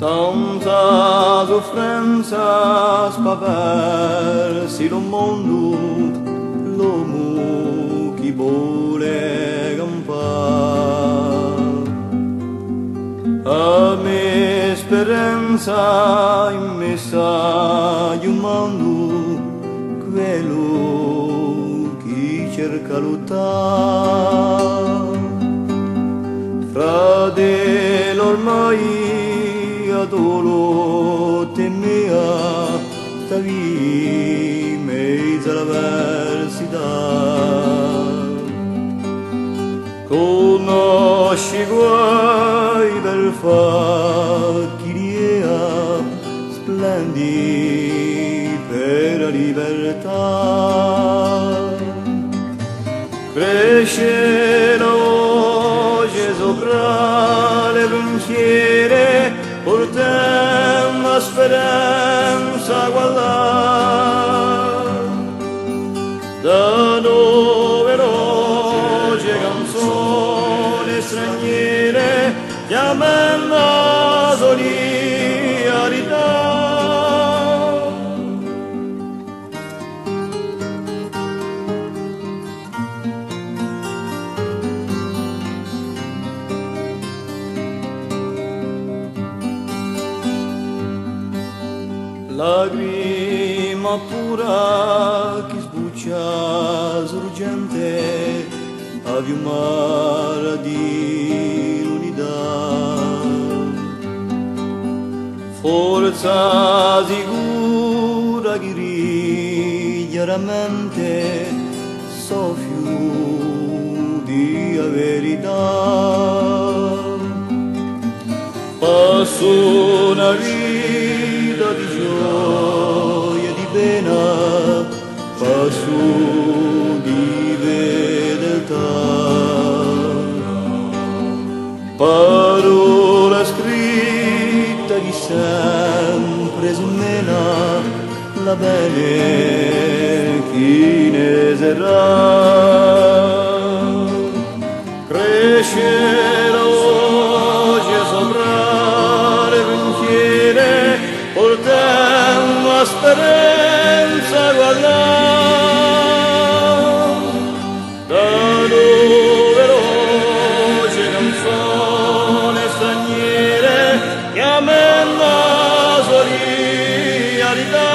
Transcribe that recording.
Tanta sofferenza spaversi lo mondo, l'uomo che vuole campare. A me speranza immessa di un mondo, quello che cerca lottare. Fratello ormai adoro temea stavi mezzo all'avversità. Conosci guai per facchiria, splendi per la libertà. Cresce la voce sopra le pensiere, portiamo la speranza a guardare. Da numerose canzoni straniere chiamano la solidarietà. Lagrima pura che sbuccia sorgente a mare di l'unità. Forza sicura che chiaramente soffio di verità. Passo una vita di gioia e di pena, passo di fedeltà. Parola scritta che sempre smena la bene chi ne sarà. Cresce la voce sopra le pensiere, portiamo la speranza a guardare. Da numerose canzoni straniere chiamano la solidarietà.